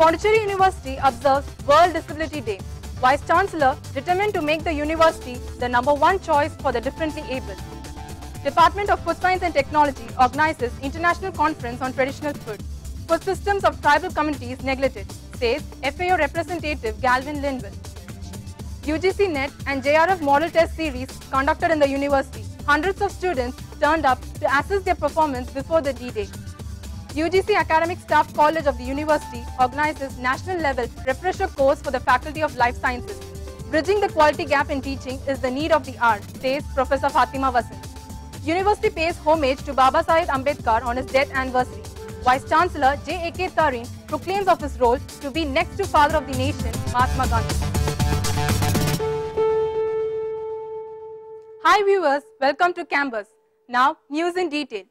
Pondicherry University observes World Disability Day. Vice Chancellor determined to make the university the #1 choice for the differently able. Department of Food Science and Technology organizes International Conference on Traditional Food. Food systems of tribal communities neglected, says FAO representative Galvin Linville. UGC NET and JRF model test series conducted in the university. Hundreds of students turned up to assess their performance before the D-Day. UGC Academic Staff College of the University organizes national level refresher course for the Faculty of Life Sciences. Bridging the quality gap in teaching is the need of the hour, says Professor Fatima Vasant. University pays homage to Baba Saheb Ambedkar on his death anniversary. Vice Chancellor J.A.K. Tareen proclaims of his role to be next to Father of the Nation, Mahatma Gandhi. Hi viewers, welcome to Campbuzz. Now, news in detail.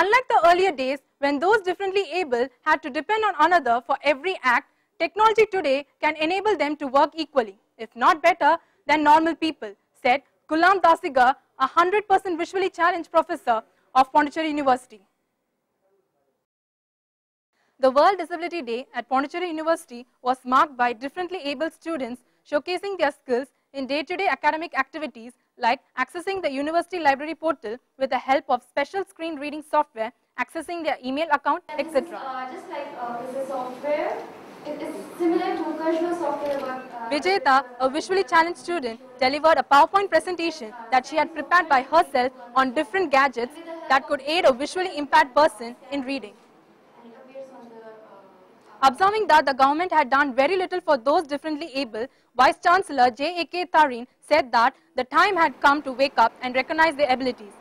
Unlike the earlier days when those differently able had to depend on another for every act, technology today can enable them to work equally, if not better, than normal people, said Gulam Dasigar, a 100% visually challenged professor of Pondicherry University. The World Disability Day at Pondicherry University was marked by differently able students showcasing their skills in day-to-day academic activities like accessing the university library portal with the help of special screen reading software, accessing their email account, etc. Just like is a software, it is similar to occasional software but Vijayata, a visually challenged student, delivered a PowerPoint presentation that she had prepared by herself on different gadgets that could aid a visually impaired person in reading. Observing that the government had done very little for those differently able, Vice Chancellor J.A.K. Tareen said that the time had come to wake up and recognize their abilities.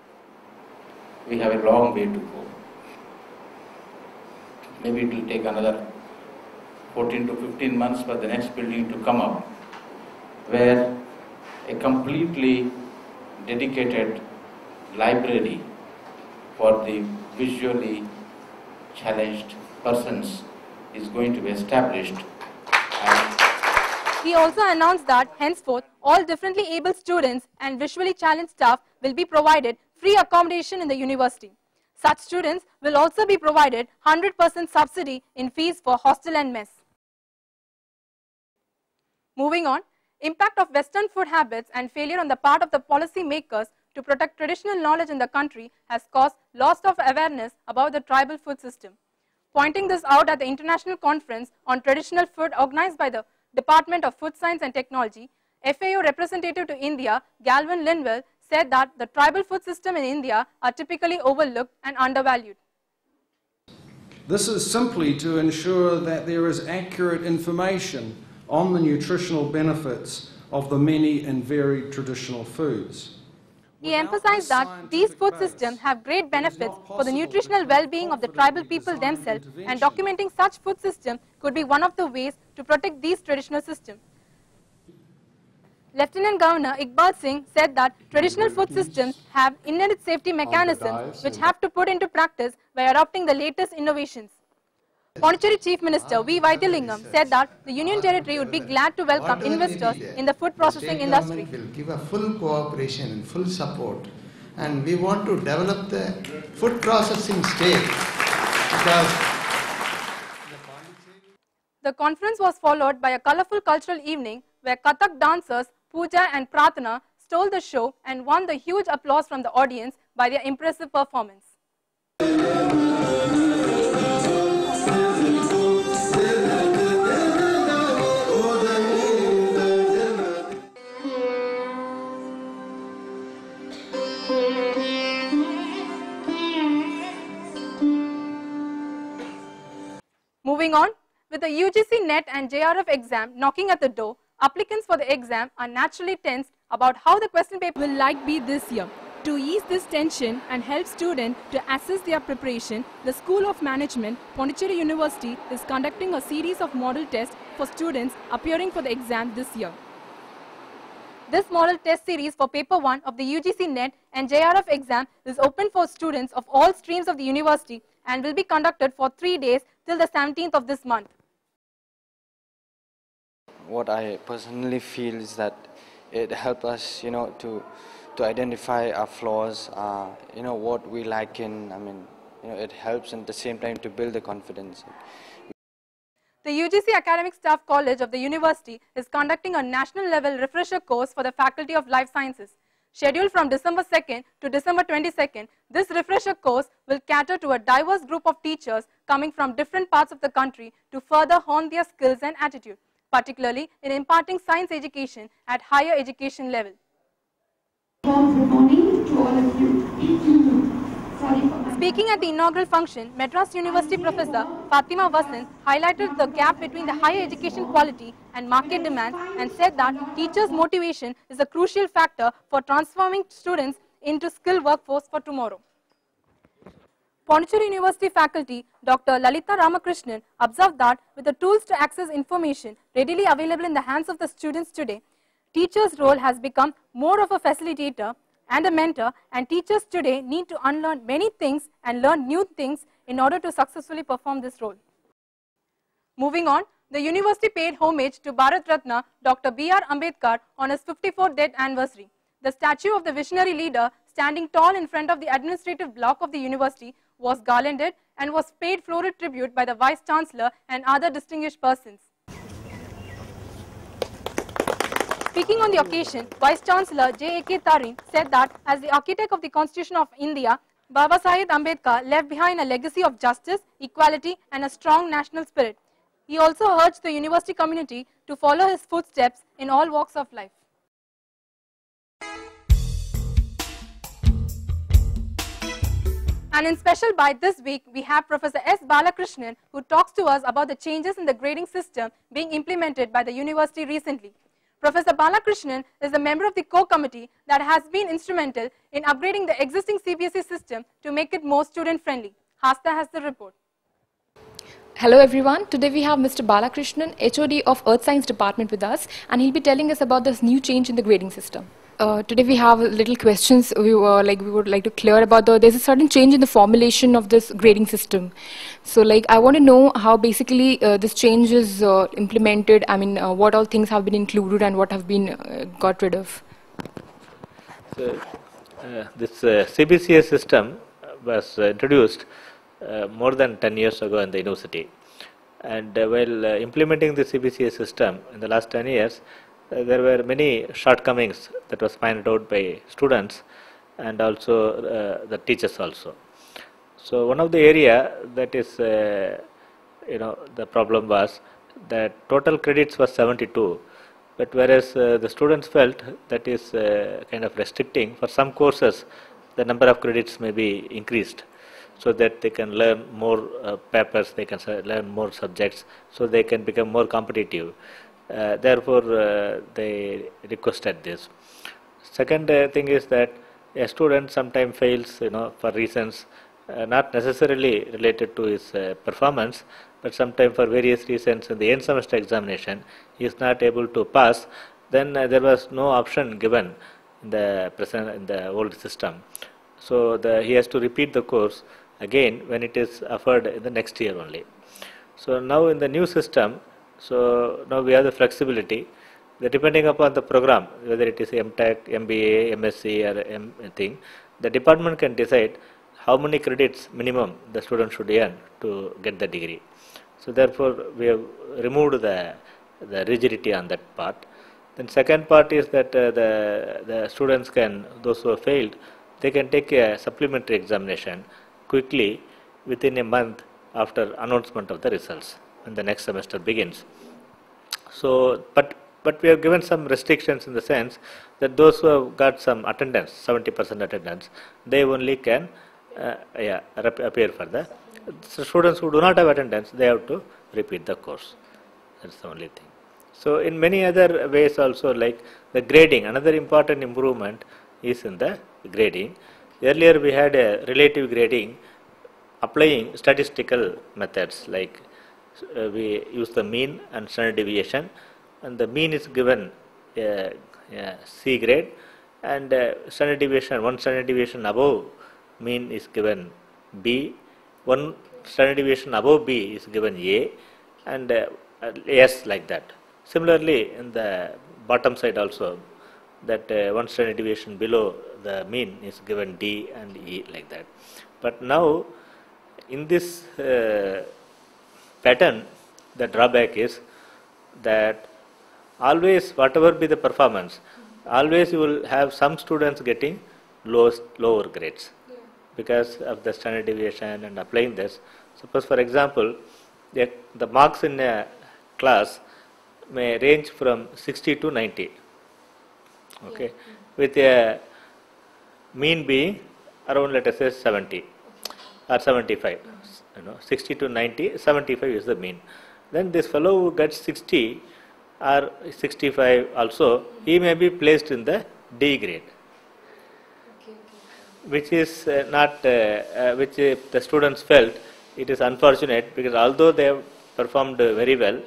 We have a long way to go. Maybe it will take another 14 to 15 months for the next building to come up, where a completely dedicated library for the visually challenged persons is going to be established. He also announced that henceforth all differently able students and visually challenged staff will be provided free accommodation in the university. Such students will also be provided 100% subsidy in fees for hostel and mess. Moving on, impact of Western food habits and failure on the part of the policy makers to protect traditional knowledge in the country has caused loss of awareness about the tribal food system. Pointing this out at the International Conference on Traditional Food organized by the Department of Food Science and Technology, FAO representative to India, Galvin Linville, said that the tribal food system in India are typically overlooked and undervalued. This is simply to ensure that there is accurate information on the nutritional benefits of the many and varied traditional foods. He emphasized that these food systems have great benefits for the nutritional well-being of the tribal people themselves, and documenting such food systems could be one of the ways to protect these traditional systems. Lieutenant Governor Iqbal Singh said that traditional food systems have inherent safety mechanisms which have to put into practice by adopting the latest innovations. Pondicherry Chief Minister V. Vaidilingam said that the Union Territory would be glad to welcome investors in the food processing industry. The state government will give a full cooperation and full support, and we want to develop the food processing state because the conference was followed by a colorful cultural evening where Kathak dancers Pooja and Pratana stole the show and won the huge applause from the audience by their impressive performance. Moving on, with the UGC NET and JRF exam knocking at the door, applicants for the exam are naturally tensed about how the question paper will be this year. To ease this tension and help students to assess their preparation, the School of Management, Pondicherry University is conducting a series of model tests for students appearing for the exam this year. This model test series for paper 1 of the UGC NET and JRF exam is open for students of all streams of the university and will be conducted for 3 days till the 17th of this month. What I personally feel is that it helps us, to identify our flaws, what we lack in. It helps and at the same time to build the confidence. The UGC Academic Staff College of the University is conducting a national level refresher course for the Faculty of Life Sciences. Scheduled from December 2nd to December 22nd, this refresher course will cater to a diverse group of teachers coming from different parts of the country to further hone their skills and attitude, particularly in imparting science education at higher education level. Good morning to all of you. Sorry for my... Speaking at the inaugural function, Madras University Professor Fatima Vasant highlighted the gap between the higher education quality and market demand and said that teachers' motivation is a crucial factor for transforming students into skilled workforce for tomorrow. Pondicherry University faculty Dr. Lalita Ramakrishnan observed that with the tools to access information readily available in the hands of the students today, teachers' role has become more of a facilitator and a mentor, and teachers today need to unlearn many things and learn new things in order to successfully perform this role. Moving on, the university paid homage to Bharat Ratna Dr. B.R. Ambedkar on his 54th death anniversary. The statue of the visionary leader standing tall in front of the administrative block of the university was garlanded and was paid floral tribute by the Vice Chancellor and other distinguished persons. Speaking on the occasion, Vice Chancellor J.A.K. Tarin said that as the architect of the Constitution of India, Babasaheb Ambedkar left behind a legacy of justice, equality and a strong national spirit. He also urged the university community to follow his footsteps in all walks of life. And in special bite this week, we have Professor S. Balakrishnan, who talks to us about the changes in the grading system being implemented by the university recently. Professor Balakrishnan is a member of the core committee that has been instrumental in upgrading the existing CBSE system to make it more student-friendly. Hasta has the report. Hello everyone, today we have Mr. Balakrishnan, HOD of Earth Science Department with us, and he'll be telling us about this new change in the grading system. Today we have little questions we would like to clear about there's a certain change in the formulation of this grading system. So I want to know how basically this change is implemented. I mean, what all things have been included and what have been got rid of. So, this CBCS system was introduced more than 10 years ago in the university, and while implementing the CBCS system in the last 10 years, there were many shortcomings that was found out by students and also the teachers also. So one of the area that is the problem was that total credits was 72, but whereas the students felt that is kind of restricting. For some courses the number of credits may be increased so that they can learn more papers, they can learn more subjects, so they can become more competitive. Therefore, they requested this. Second thing is that a student sometimes fails, for reasons not necessarily related to his performance, but sometimes for various reasons in the end semester examination he is not able to pass. Then there was no option given in the old system, so he has to repeat the course again when it is offered in the next year only. So now in the new system, so now we have the flexibility that depending upon the program, whether it is MTech, MBA, MSc or anything, the department can decide how many credits minimum the student should earn to get the degree. So therefore we have removed the rigidity on that part. Then second part is that the students can, those who have failed, they can take a supplementary examination quickly within a month after announcement of the results when the next semester begins. So, but we have given some restrictions in the sense that those who have got some attendance, 70% attendance, they only can appear for the students who do not have attendance, they have to repeat the course. That's the only thing. So, in many other ways also, like the grading, another important improvement is in the grading. Earlier we had a relative grading applying statistical methods, like we use the mean and standard deviation, and the mean is given C grade, and standard deviation, one standard deviation above mean is given B, one standard deviation above B is given A, and S, like that. Similarly, in the bottom side also, that one standard deviation below the mean is given D and E, like that. But now in this pattern, the drawback is that always, whatever be the performance, always you will have some students getting lower grades because of the standard deviation and applying this. Suppose, for example, the marks in a class may range from 60 to 90, okay, with a mean being around, let us say, 70 or 75. 60 to 90, 75 is the mean. Then this fellow who gets 60 or 65 also, he may be placed in the D grade, which is not, which the students felt it is unfortunate, because although they have performed very well,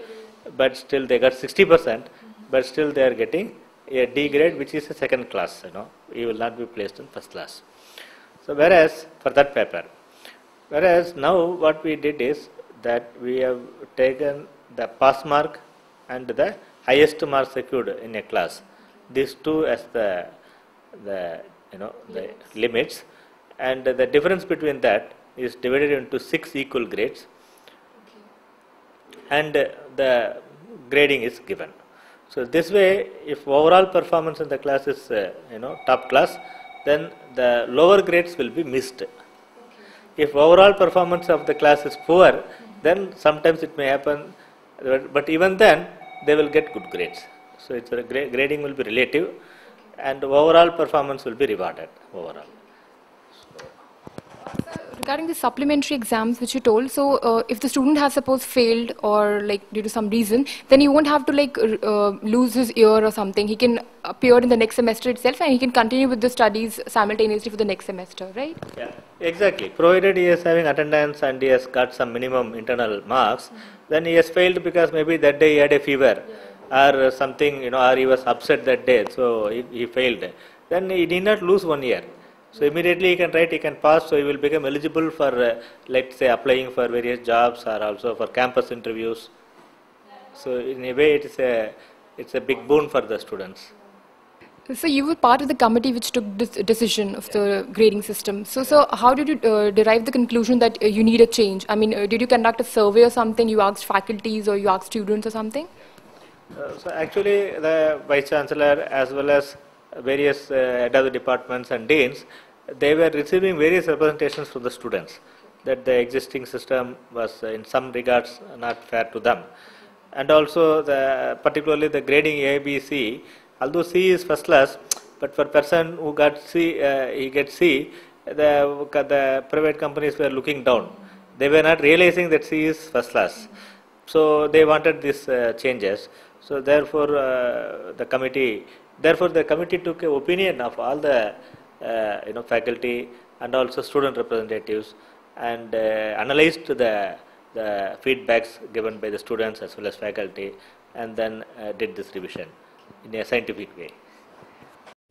but still they got 60%, but still they are getting a D grade, which is a second class, he will not be placed in first class. So whereas for that paper, whereas now what we did is that we have taken the pass mark and the highest mark secured in a class, these two as the limits, and the difference between that is divided into 6 equal grades, and the grading is given. So this way, if overall performance in the class is top class, then the lower grades will be missed. If overall performance of the class is poor, then sometimes it may happen, but even then they will get good grades. So it's grading will be relative, and overall performance will be rewarded overall. Regarding the supplementary exams which you told, so if the student has suppose failed or like due to some reason, then he won't have to like lose his year or something. He can appear in the next semester itself, and he can continue with the studies simultaneously for the next semester, right? Yeah, exactly. Provided he is having attendance and he has got some minimum internal marks, then he has failed because maybe that day he had a fever or something, or he was upset that day, so he failed. Then he did not lose 1 year. So immediately he can write, he can pass, so he will become eligible for, let's say, applying for various jobs or also for campus interviews. So in a way, it's a big boon for the students. So you were part of the committee which took this decision of the grading system. So how did you derive the conclusion that you need a change? I mean, did you conduct a survey or something? You asked faculties or you asked students or something? So actually, the Vice Chancellor as well as various head of the departments and deans, they were receiving various representations from the students that the existing system was in some regards not fair to them. And also particularly the grading A, B, C, although C is first class, but for person who got C, he gets C, the private companies were looking down. They were not realizing that C is first class. So they wanted these changes. So therefore the committee took an opinion of all the faculty and also student representatives, and analyzed the feedbacks given by the students as well as faculty, and then did this revision in a scientific way.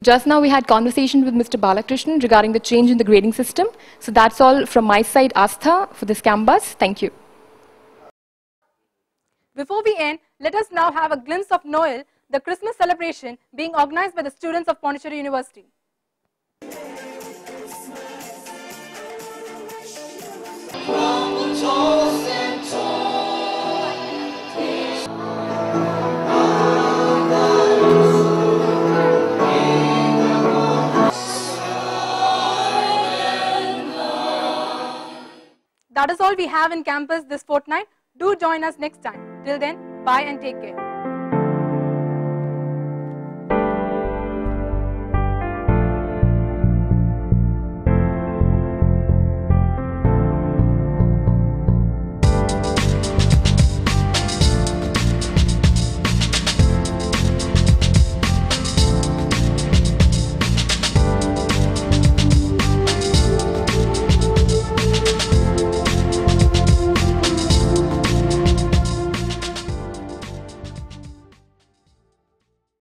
Just now we had conversation with Mr. Balakrishnan regarding the change in the grading system. So that's all from my side, Astha, for this Campbuzz. Thank you. Before we end, let us now have a glimpse of Noel, the Christmas celebration being organized by the students of Pondicherry University. That is all we have in Campus this fortnight. Do join us next time. Till then, bye and take care.